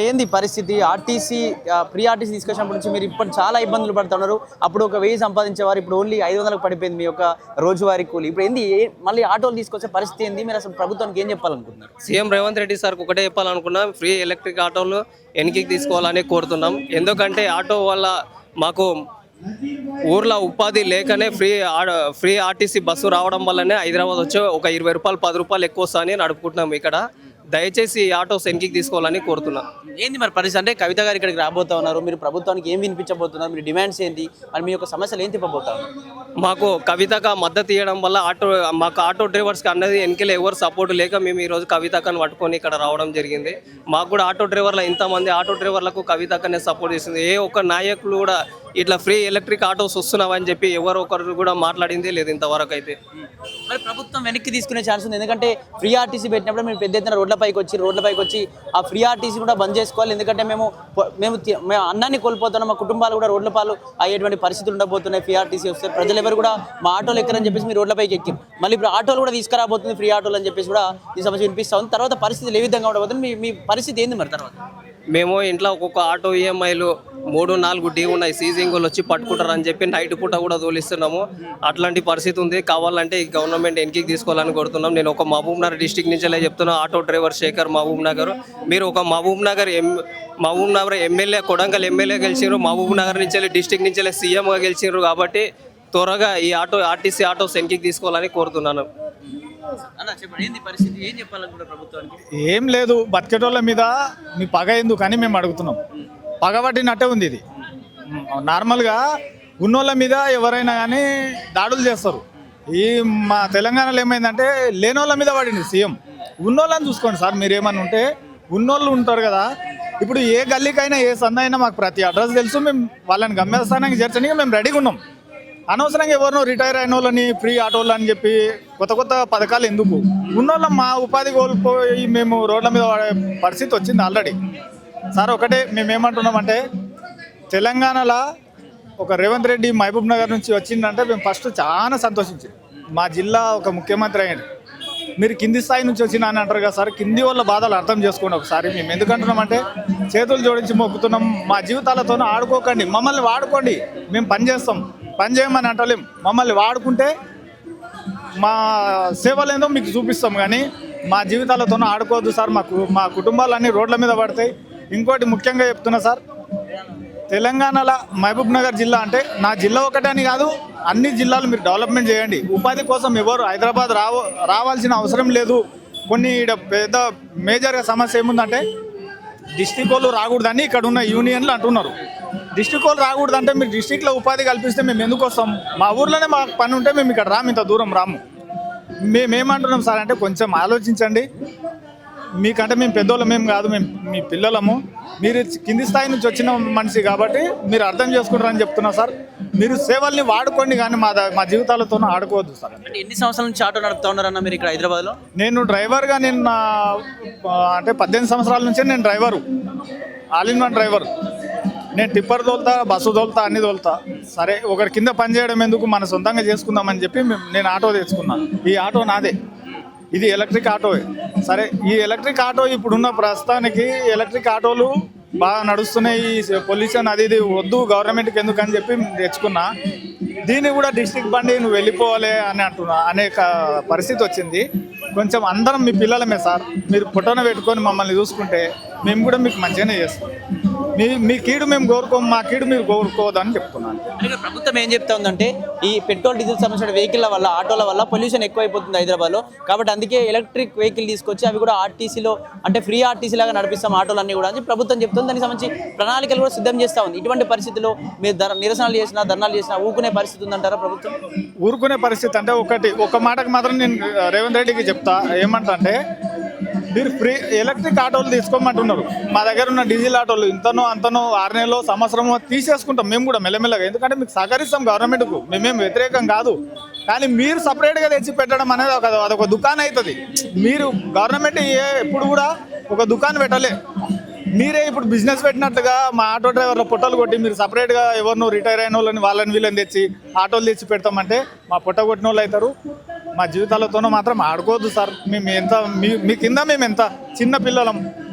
ఏంది పరిస్థితి RTC pre RTC తీసుకొచ్చినప్పటి నుంచి మీరు ఇప్పుడు చాలా ఇబ్బందులు పడుతున్నారు. అప్పుడు ఒక 1000 సంపాదించేవారు, ఇప్పుడు ఓన్లీ 500కు పడిపోయింది మీ యొక్క రోజువారీ కూలి. ఇప్పుడు ఏంది మళ్ళీ ఆటోలు తీసుకొచ్చే పరిస్థితి ఏంది? మీరు అసలు ప్రభుత్వానికి ఏం చెప్పాలనుకుంటున్నారు? సీఎం రేవంత్ రెడ్డి సార్కి ఒకటే చెప్పాలనుకున్నాం, ఫ్రీ ఎలక్ట్రిక్ ఆటోలు వెనక్కి తీసుకోవాలని కోరుతున్నాం. ఎందుకంటే ఆటో వల్ల మాకు ఊర్లో ఉపాధి లేకనే ఫ్రీ ఆర్టీసీ బస్సు రావడం వల్లనే హైదరాబాద్ వచ్చి ఒక 20 రూపాయలు 10 రూపాయలు ఎక్కువ వస్తాయని నడుపుకుంటున్నాం. ఇక్కడ దయచేసి ఈ ఆటోస్ వెనక్కి తీసుకోవాలని కోరుతున్నాం. ఏంది మరి పరిస్థితి? అంటే కవిత గారు ఇక్కడికి రాబోతా ఉన్నారు, మీరు ప్రభుత్వానికి ఏం వినిపించబోతున్నారు? మీరు డిమాండ్స్ ఏంటి? మరి మీ యొక్క సమస్యలు ఏం తిప్పబోతారు? మాకు కవితకు మద్దతు ఇవ్వడం వల్ల మాకు ఆటో డ్రైవర్స్కి అన్నది వెనకలే ఎవరు సపోర్ట్ లేక మేము ఈరోజు కవితకని పట్టుకొని ఇక్కడ రావడం జరిగింది. మాకు కూడా ఆటో డ్రైవర్లు ఇంతమంది ఆటో డ్రైవర్లకు కవితకనే సపోర్ట్ చేసింది. ఏ ఒక్క నాయకులు కూడా ఇట్లా ఫ్రీ ఎలక్ట్రిక్ ఆటోస్ వస్తున్నావని చెప్పి ఎవరు ఒకరు కూడా మాట్లాడిందే లేదు ఇంతవరకు అయితే. మరి ప్రభుత్వం వెనక్కి తీసుకునే ఛాన్స్ ఉంది, ఎందుకంటే ఫ్రీ ఆర్టీసీ పెట్టినప్పుడు మేము పెద్ద ఎత్తున రోడ్లపైకి వచ్చి ఆ ఫ్రీ ఆర్టీసీ కూడా బంద్ చేసుకోవాలి. ఎందుకంటే మేము అన్నాన్ని కోల్పోతున్నాం, మా కుటుంబాలు కూడా రోడ్ల పాలు అయ్యేటువంటి పరిస్థితులు ఉండబోతున్నాయి. ఫ్రీ ఆర్టీసీ వస్తే ప్రజలు ఎవరు కూడా మా ఆటోలు ఎక్కరని చెప్పేసి మీరు రోడ్లపైకి ఎక్కిరు. మళ్ళీ ఇప్పుడు ఆటోలు కూడా తీసుకురాబోతుంది ఫ్రీ ఆటోలు అని చెప్పేసి కూడా ఈ సమస్య వినిపిస్తా ఉంది. తర్వాత పరిస్థితులు ఏ విధంగా ఉండబోతుంది? మీ పరిస్థితి ఏంది మరి తర్వాత? మేము ఇంట్లో ఒక్కొక్క ఆటో ఈఎంఐలు 3-4 డ్యూ ఉన్నాయి, సీజింగ్లు వచ్చి పట్టుకుంటారు అని చెప్పి నైట్ పూట కూడా తోలిస్తున్నాము. అట్లాంటి పరిస్థితి ఉంది. కావాలంటే ఈ గవర్నమెంట్ వెనక్కి తీసుకోవాలని కోరుతున్నాం. నేను ఒక మహబూబ్ నగర్ డిస్టిక్ నుంచి చెప్తున్నా, ఆటో డ్రైవర్ శేఖర్ మహబూబ్ నగర్. మీరు ఒక మహబూబ్ నగర్ ఎమ్మెల్యే కొడంగల్ ఎమ్మెల్యే గెలిచారు, మహబూబ్ నగర్ నుంచి డిస్టిక్ నుంచి సీఎంగా గెలిచారు. కాబట్టి త్వరగా ఈ ఆర్టీసీ ఆటోస్ వెనక్కి తీసుకోవాలని కోరుతున్నాను. ఏం లేదు, బతికేటోళ్ళ మీద మీ పగ ఎందుకు అని మేము అడుగుతున్నాం. పగబట్టినట్టే ఉంది ఇది. నార్మల్గా ఉన్నోళ్ళ మీద ఎవరైనా కానీ దాడులు చేస్తారు. ఈ మా తెలంగాణలో ఏమైందంటే లేనోళ్ళ మీద పడింది సీఎం. ఉన్నోళ్ళని చూసుకోండి సార్, మీరు ఏమన్నా ఉంటే ఉన్నోళ్ళు ఉంటారు కదా. ఇప్పుడు ఏ గల్లీకైనా ఏ సందైనా మాకు ప్రతి అడ్రస్ తెలుసు. మేము వాళ్ళని గమ్యస్థానానికి చేర్చడానికి మేము రెడీగా ఉన్నాం. అనవసరంగా ఎవరినో రిటైర్ అయిన వాళ్ళని ఫ్రీ ఆటోలు అని చెప్పి కొత్త పథకాలు ఎందుకు? ఉన్నోళ్ళం మా ఉపాధి కోల్పోయి మేము రోడ్ల మీద పడే పరిస్థితి వచ్చింది ఆల్రెడీ. సార్ ఒకటే మేమేమంటున్నామంటే, తెలంగాణలో ఒక రేవంత్ రెడ్డి మహబూబ్ నగర్ నుంచి వచ్చిందంటే మేము ఫస్ట్ చాలా సంతోషించింది. మా జిల్లా ఒక ముఖ్యమంత్రి అయ్యాడు. మీరు కింది స్థాయి నుంచి వచ్చినా అని అంటారు కదా సార్, కింది వాళ్ళ బాధలు అర్థం చేసుకోండి ఒకసారి. మేము ఎందుకంటున్నామంటే చేతులు జోడించి మొక్కుతున్నాం, మా జీవితాలతో ఆడుకోకండి, మమ్మల్ని వాడుకోండి, మేము పని చేయమని అంటలేం. మమ్మల్ని వాడుకుంటే మా సేవలేందో మీకు చూపిస్తాం, కానీ మా జీవితాలతో ఆడుకోవద్దు సార్. మా కుటుంబాలన్నీ రోడ్ల మీద పడతాయి. ఇంకోటి ముఖ్యంగా చెప్తున్నా సార్, తెలంగాణలో మహబూబ్ నగర్ జిల్లా అంటే నా జిల్లా ఒకటే అని కాదు, అన్ని జిల్లాలు మీరు డెవలప్మెంట్ చేయండి. ఉపాధి కోసం ఎవరు హైదరాబాద్ రావాల్సిన అవసరం లేదు. కొన్ని పెద్ద మేజర్గా సమస్య ఏముందంటే డిస్ట్రిక్ట్ వాళ్ళు రాకూడదని ఇక్కడ ఉన్న యూనియన్లు అంటున్నారు. డిస్ట్రిక్ట్ వాళ్ళు రాకూడదంటే మీరు డిస్ట్రిక్ట్లో ఉపాధి కల్పిస్తే మేము ఎందుకు వస్తాం? మా ఊర్లోనే మాకు పని ఉంటే మేము ఇక్కడ రాము, ఇంత దూరం రాము. మేమేమంటున్నాం సార్ అంటే కొంచెం ఆలోచించండి. మీకంటే మేము పెద్దోళ్ళం మేము కాదు, మేము మీ పిల్లలము. మీరు కింది స్థాయి నుంచి వచ్చిన మనిషి కాబట్టి మీరు అర్థం చేసుకుంటారని చెప్తున్నా సార్. మీరు సేవల్ని వాడుకోండి, కానీ మా జీవితాలతో ఆడుకోవద్దు సార్. అంటే ఎన్ని సంవత్సరాల నుంచి ఆటో నడుపుతా ఉన్నారన్న మీరు ఇక్కడ హైదరాబాద్లో? నేను డ్రైవర్గా అంటే 18 సంవత్సరాల నుంచే నేను driver, all in one driver. నేను టిప్పర్ తోలుతా, బస్సు తోలుతా, అన్ని తోలుతా. సరే ఒకరి కింద పని చేయడం ఎందుకు, మన సొంతంగా చేసుకుందామని చెప్పి నేను ఆటో తెచ్చుకున్నాను. ఈ ఆటో నాదే, ఇది ఎలక్ట్రిక్ ఆటో. సరే ఈ ఎలక్ట్రిక్ ఆటో ఇప్పుడున్న ప్రస్తుతానికి ఎలక్ట్రిక్ ఆటోలు బాగా నడుస్తున్నాయి. పొల్యూషన్ అది ఇది వద్దు గవర్నమెంట్కి ఎందుకు అని చెప్పి తెచ్చుకున్నా. దీన్ని కూడా డిస్ట్రిక్ట్ బండి నువ్వు వెళ్ళిపోవాలి అని అనే పరిస్థితి వచ్చింది. కొంచెం అందరం మీ పిల్లలమే సార్, మీరు ఫోటోను పెట్టుకొని మమ్మల్ని చూసుకుంటే మేము కూడా మీకు మంచిగానే చేస్తాం. మీ కీడు మేము కోరుకోము, మా కీడు మీరు కోరుకోవద్దని చెప్తున్నాను. ప్రభుత్వం ఏం చెప్తా ఉందంటే ఈ పెట్రోల్ డీజిల్ సంబంధించిన వెహికల్ వల్ల, ఆటోల వల్ల పొల్యూషన్ ఎక్కువైపోతుంది హైదరాబాద్లో. కాబట్టి అందుకే ఎలక్ట్రిక్ వెహికల్ తీసుకొచ్చి అవి కూడా ఆర్టీసీలో అంటే ఫ్రీ ఆర్టీసీ లాగా నడిపిస్తాం ఆటోలు అన్నీ కూడా అని ప్రభుత్వం చెప్తుంది. దానికి సంబంధించి ప్రణాళికలు కూడా సిద్ధం చేస్తూ ఉంది. ఇటువంటి పరిస్థితుల్లో మీరు నిరసనలు చేసినా, ధర్నాలు చేసినా ఊరుకునే పరిస్థితి ఉందంటారా ప్రభుత్వం? ఊరుకునే పరిస్థితి అంటే ఒక మాటకు మాత్రం నేను రేవంత్ రెడ్డికి చెప్తా. ఏమంటా అంటే మీరు ఫ్రీ ఎలక్ట్రిక్ ఆటోలు తీసుకోమంటున్నారు. మా దగ్గర ఉన్న డీజిల్ ఆటోలు ఇంతనో అంతనో 6 నెలలో సంవత్సరమో తీసేసుకుంటాం మేము కూడా మెల్లమెల్లగా. ఎందుకంటే మీకు సహకరిస్తాం గవర్నమెంట్కు, మేమేం వ్యతిరేకం కాదు. కానీ మీరు సపరేట్గా తెచ్చి పెట్టడం అనేది అదొక దుకాణం అవుతుంది. మీరు గవర్నమెంట్ ఎప్పుడు కూడా ఒక దుకాణం పెట్టలే. మీరే ఇప్పుడు బిజినెస్ పెట్టినట్టుగా మా ఆటో డ్రైవర్ల పొట్టలు కొట్టి మీరు సపరేట్గా ఎవరినో రిటైర్ అయిన వాళ్ళని వీళ్ళని తెచ్చి ఆటోలు తెచ్చి పెడతామంటే మా పొట్ట కొట్టిన వాళ్ళు అవుతారు. మా జీవితాలతోనూ మాత్రం ఆడుకోవద్దు సార్. మేము ఎంత మీ కింద మేము ఎంత చిన్న పిల్లలం.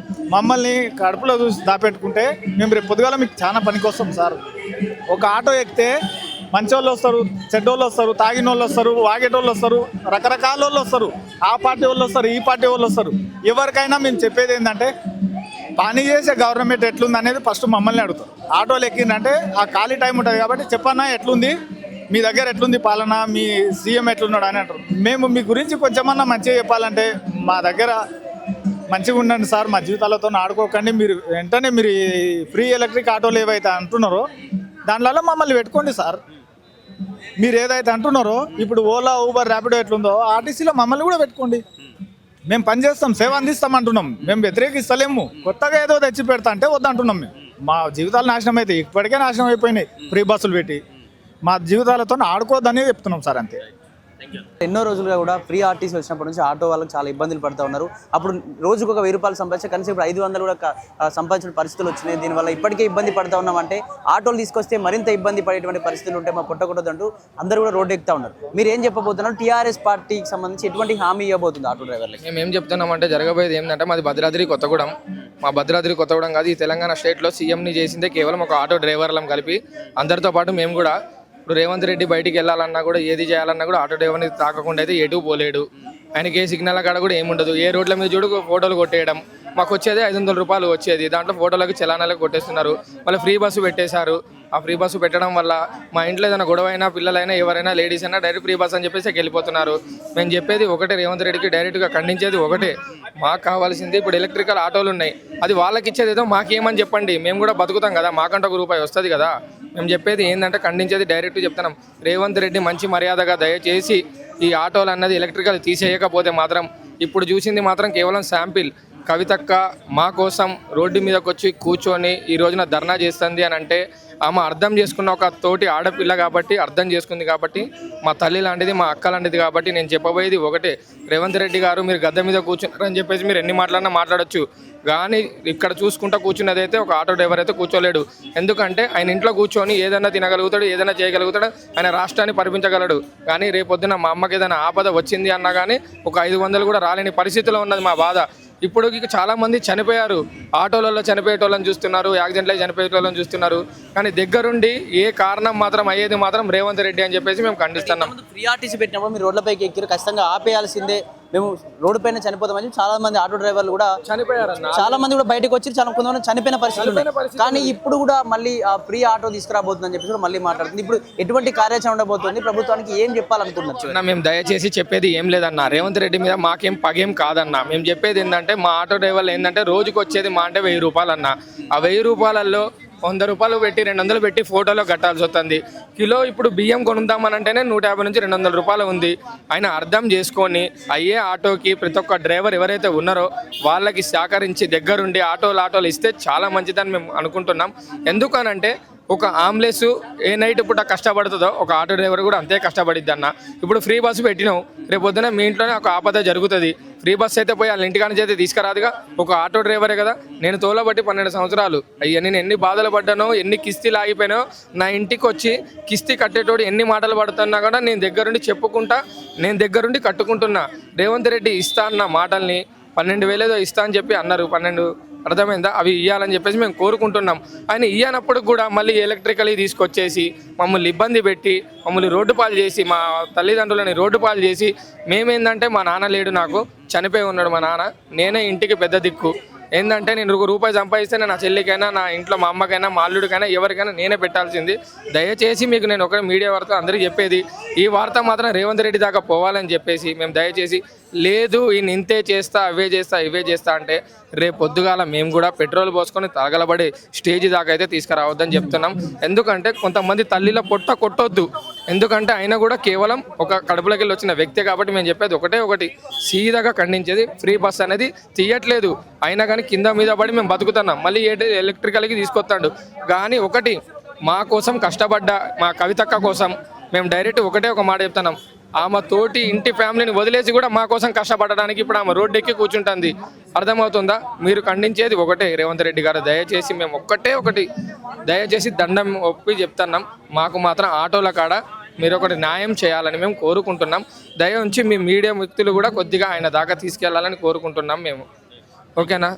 మమ్మల్ని కడుపులో చూసి దాపెట్టుకుంటే మేము రేపు పొద్దుగాల మీకు చాలా పనికొస్తాం సార్. ఒక ఆటో ఎక్కితే మంచోళ్ళు వస్తారు, చెడ్డోళ్ళు వస్తారు, తాగిన వాళ్ళు వస్తారు, వాగేటోళ్ళు వస్తారు, రకరకాల వాళ్ళు వస్తారు. ఆ పార్టీ వాళ్ళు వస్తారు, ఈ పార్టీ వాళ్ళు వస్తారు. ఎవరికైనా మేము చెప్పేది ఏంటంటే పని చేసే గవర్నమెంట్ ఎట్లుంది అనేది ఫస్ట్ మమ్మల్ని అడుగుతారు. ఆటోలు ఎక్కిందంటే ఆ ఖాళీ టైం ఉంటుంది కాబట్టి చెప్పన్నా ఎట్లుంది, మీ దగ్గర ఎట్లుంది పాలన, మీ సీఎం ఎట్లున్నాడు అని అంటారు. మేము మీ గురించి కొంచెమన్నా మంచిగా చెప్పాలంటే మా దగ్గర మంచిగా ఉండండి సార్, మా జీవితాలతో ఆడుకోకండి. మీరు వెంటనే మీరు ఫ్రీ ఎలక్ట్రిక్ ఆటోలు ఏవైతే అంటున్నారో దానివల్ల మమ్మల్ని పెట్టుకోండి సార్. మీరు ఏదైతే అంటున్నారో ఇప్పుడు ఓలా, ఊబర్, ర్యాపిడో ఎట్లుందో ఆర్టీసీలో మమ్మల్ని కూడా పెట్టుకోండి. మేము పని చేస్తాం, సేవ అందిస్తాం అంటున్నాం. మేము వ్యతిరేకిస్తలేము. కొత్తగా ఏదో తెచ్చి పెడతా అంటే వద్దంటున్నాం. మేము మా జీవితాలు నాశనం అవుతాయి, ఇప్పటికే నాశనం అయిపోయినాయి ఫ్రీ బస్సులు పెట్టి. మా జీవితాలతో ఆడుకోవద్దని చెప్తున్నాం సార్, అంతే. ఎన్నో రోజులుగా కూడా ఫ్రీ ఆర్టీసీ వచ్చినప్పటి నుంచి ఆటో వాళ్ళకి చాలా ఇబ్బందులు పడుతూ ఉన్నారు. అప్పుడు రోజుకు ఒక 1000 రూపాయలు సంపాదించే కనీసం ఇప్పుడు 500 కూడా సంపాదించిన పరిస్థితులు వచ్చినాయి. దీనివల్ల ఇప్పటికే ఇబ్బంది పడుతూ ఉన్నామంటే ఆటోలు తీసుకొస్తే మరింత ఇబ్బంది పడేటువంటి పరిస్థితులు ఉంటే మా పుట్టకూడదంటూ అందరూ కూడా రోడ్డు ఎక్కుతూ ఉన్నారు. మీరు ఏం చెప్పబోతున్నారు? టీఆర్ఎస్ పార్టీకి సంబంధించి ఎటువంటి హామీ ఇవ్వబోతుంది ఆటో డ్రైవర్లకి? మేము ఏం చెప్తున్నామంటే జరగబోయేది ఏంటంటే మాది భద్రాద్రి కొత్తగూడెం. మా భద్రాద్రి కొత్తగూడెం కాదు, ఈ తెలంగాణ స్టేట్లో సీఎంని చేసిందే కేవలం ఒక ఆటో డ్రైవర్లం కలిపి. అందరితో పాటు మేము కూడా ఇప్పుడు రేవంత్ రెడ్డి బయటికి వెళ్ళాలన్నా కూడా ఏది చేయాలన్నా కూడా ఆటో డ్రైవర్ని తాకకుండా అయితే ఎటు పోలేడు. ఆయనకి ఏ సిగ్నల్ కాడ కూడా ఏముండదు. ఏ రోడ్ల మీద చూడు ఫోటోలు కొట్టేయడం. మాకు వచ్చేది 500 రూపాయలు వచ్చేది, దాంట్లో ఫోటోలకు చలానాలకు కొట్టేస్తున్నారు. మళ్ళీ ఫ్రీ బస్సు పెట్టేశారు. ఆ ఫ్రీ బస్సు పెట్టడం వల్ల మా ఇంట్లో ఏదైనా గొడవ అయినా, పిల్లలైనా, ఎవరైనా, లేడీస్ అయినా డైరెక్ట్ ఫ్రీ బస్ అని చెప్పేసి వెళ్ళిపోతున్నారు. మేము చెప్పేది ఒకటే, రేవంత్ రెడ్డికి డైరెక్ట్గా ఖండించేది ఒకటే. మాకు కావాల్సింది ఇప్పుడు ఎలక్ట్రికల్ ఆటోలు ఉన్నాయి, అది వాళ్ళకి ఇచ్చేది ఏదో మాకేమని చెప్పండి. మేము కూడా బతుకుతాం కదా, మాకంటే ₹1 వస్తుంది కదా. మేము చెప్పేది ఏంటంటే ఖండించేది డైరెక్ట్ చెప్తున్నాం. రేవంత్ రెడ్డి మంచి మర్యాదగా దయచేసి ఈ ఆటోలు అన్నది ఎలక్ట్రికల్ తీసేయకపోతే మాత్రం, ఇప్పుడు చూసింది మాత్రం కేవలం శాంపిల్. కవితక్క మా కోసం రోడ్డు మీదకి వచ్చి కూర్చొని ఈ రోజున ధర్నా చేస్తుంది అని అంటే ఆమె అర్థం చేసుకున్న ఒక తోటి ఆడపిల్ల కాబట్టి, అర్థం చేసుకుంది కాబట్టి, మా తల్లి లాంటిది, మా అక్క లాంటిది కాబట్టి నేను చెప్పబోయేది ఒకటే. రేవంత్ రెడ్డి గారు మీరు గద్దె మీద కూర్చున్నారని చెప్పేసి మీరు ఎన్ని మాట్లాడినా మాట్లాడొచ్చు, కానీ ఇక్కడ చూసుకుంటా కూర్చున్నది అయితే ఒక ఆటో డ్రైవర్ అయితే కూర్చోలేడు. ఎందుకంటే ఆయన ఇంట్లో కూర్చొని ఏదైనా తినగలుగుతాడు, ఏదైనా చేయగలుగుతాడు, ఆయన రాష్ట్రాన్ని పరిపించగలడు. కానీ రేపొద్దున మా అమ్మకి ఏదైనా ఆపద వచ్చింది అన్నా కానీ ఒక 500 కూడా రాలేని పరిస్థితిలో ఉన్నది మా బాధ. ఇప్పుడు చాలామంది చనిపోయారు, ఆటోలలో చనిపోయేటోళ్ళని చూస్తున్నారు, యాక్సిడెంట్లో చనిపోయేటోళ్ళని చూస్తున్నారు. కానీ దగ్గరుండి ఏ కారణం మాత్రం అయ్యేది మాత్రం రేవంత్ రెడ్డి అని చెప్పేసి మేము ఖండిస్తున్నాం. ఫ్రీ ఆర్టీసీ పెట్టినప్పుడు మీరు రోడ్లపైకి ఎక్కిరు, ఖచ్చితంగా ఆపేయాల్సిందే, మేము రోడ్డు పైన చనిపోతామని చాలా మంది ఆటో డ్రైవర్లు కూడా చనిపోయారన్న, చాలా మంది కూడా బయటకు వచ్చి చాలా కొంతమంది చనిపోయిన పరిస్థితులు ఉన్నాయి. కానీ ఇప్పుడు కూడా మళ్ళీ ఆ ఫ్రీ ఆటో తీసుకురాబోతుందని చెప్పేసి కూడా మళ్ళీ మాట్లాడుతుంది. ఇప్పుడు ఎటువంటి కార్యాచరణ ఉండబోతుంది, ప్రభుత్వానికి ఏం చెప్పాలనుకుంటున్నారు? మేము దయచేసి చెప్పేది ఏం లేదన్న, రేవంత్ రెడ్డి మీద మాకేం పగేం కాదన్న. మేము చెప్పేది ఏంటంటే మా ఆటో డ్రైవర్లు ఏంటంటే రోజుకి వచ్చేది మా అంటే 1000 రూపాయలు అన్న. ఆ 1000 రూపాయలలో 100 రూపాయలు పెట్టి 200 పెట్టి ఫోటోలో కట్టాల్సి వస్తుంది. కిలో ఇప్పుడు బియ్యం కొనుద్దామని అంటేనే 150 నుంచి 200 రూపాయలు ఉంది. ఆయన అర్థం చేసుకొని అయ్యే ఆటోకి ప్రతి ఒక్క డ్రైవర్ ఎవరైతే ఉన్నారో వాళ్ళకి సహకరించి దగ్గరుండి ఆటోలు ఇస్తే చాలా మంచిదని మేము అనుకుంటున్నాం. ఎందుకనంటే ఒక ఆంబులెన్స్ ఏ నైట్ పూట కష్టపడుతుందో ఒక ఆటో డ్రైవర్ కూడా అంతే కష్టపడిద్ది అన్న. ఇప్పుడు ఫ్రీ బస్సు పెట్టినావు, రేపు పొద్దున మీ ఇంట్లోనే ఒక ఆపద జరుగుతుంది. ఫ్రీ బస్ అయితే పోయి వాళ్ళ ఇంటికాని చేతి తీసుకురాదుగా, ఒక ఆటో డ్రైవరే కదా. నేను తోలబట్టి 12 సంవత్సరాలు అయ్యా, నేను ఎన్ని బాధలు పడ్డానో, ఎన్ని కిస్తీలు ఆగిపోయినాయో. నా ఇంటికి వచ్చి కిస్తీ కట్టేటోడు ఎన్ని మాటలు పడుతున్నా కూడా నేను దగ్గరుండి చెప్పుకుంటా, నేను దగ్గరుండి కట్టుకుంటున్నా. రేవంత్ రెడ్డి ఇస్తా అన్న మాటల్ని 12,000 ఏదో ఇస్తా అని చెప్పి అన్నారు, 12 అర్థమైందా, అవి ఇవ్వాలని చెప్పేసి మేము కోరుకుంటున్నాం. ఆయన ఇవ్వనప్పుడు కూడా మళ్ళీ ఎలక్ట్రికల్ తీసుకొచ్చేసి మమ్మల్ని ఇబ్బంది పెట్టి మమ్మల్ని రోడ్డు పాలు చేసి, మా తల్లిదండ్రులని రోడ్డు పాలు చేసి, మేమేందంటే మా నాన్న లేడు, నాకు చనిపోయి ఉన్నాడు మా నాన్న, నేనే ఇంటికి పెద్ద దిక్కు. ఏంటంటే నేను ₹1 సంపాదిస్తే నా చెల్లికైనా, నా ఇంట్లో మా అమ్మకైనా, మా అల్లుడికైనా, ఎవరికైనా నేనే పెట్టాల్సింది. దయచేసి మీకు నేను ఒక మీడియా వార్త అందరికీ చెప్పేది, ఈ వార్త మాత్రం రేవంత్ రెడ్డి దాకా పోవాలని చెప్పేసి మేము దయచేసి, లేదు ఈయన ఇంతే చేస్తా, అవే చేస్తా, ఇవే చేస్తా అంటే రేపు పొద్దుగాల మేము కూడా పెట్రోల్ పోసుకొని తగలబడి స్టేజ్ దాకా అయితే తీసుకురావద్దని చెప్తున్నాం. ఎందుకంటే కొంతమంది తల్లిల పొట్ట కొట్టొద్దు, ఎందుకంటే ఆయన కూడా కేవలం ఒక కడుపులోకి వెళ్ళి వచ్చిన వ్యక్తి కాబట్టి మేము చెప్పేది ఒకటి సీదాగా ఖండించేది. ఫ్రీ బస్ అనేది తీయట్లేదు, అయినా కానీ కింద మీద పడి మేము బతుకుతున్నాం. మళ్ళీ ఎలక్ట్రికల్కి తీసుకొస్తాడు. కానీ ఒకటి మా కోసం కష్టపడ్డ మా కవితక్క కోసం మేము డైరెక్ట్ ఒక మాట చెప్తున్నాం, ఆమె తోటి ఇంటి ఫ్యామిలీని వదిలేసి కూడా మా కోసం కష్టపడడానికి ఇప్పుడు ఆమె రోడ్డు ఎక్కి కూర్చుంటుంది. అర్థమవుతుందా? మీరు ఖండించేది ఒకటే, రేవంత్ రెడ్డి గారు దయచేసి మేము ఒకటి దయచేసి దండం ఒప్పి చెప్తున్నాం, మాకు మాత్రం ఆటోల కాడ మీరు ఒకటి న్యాయం చేయాలని మేము కోరుకుంటున్నాం. దయ ఉంచి మీ మీడియా వ్యక్తులు కూడా కొద్దిగా ఆయన దాకా తీసుకెళ్లాలని కోరుకుంటున్నాం మేము. ఓకేనా?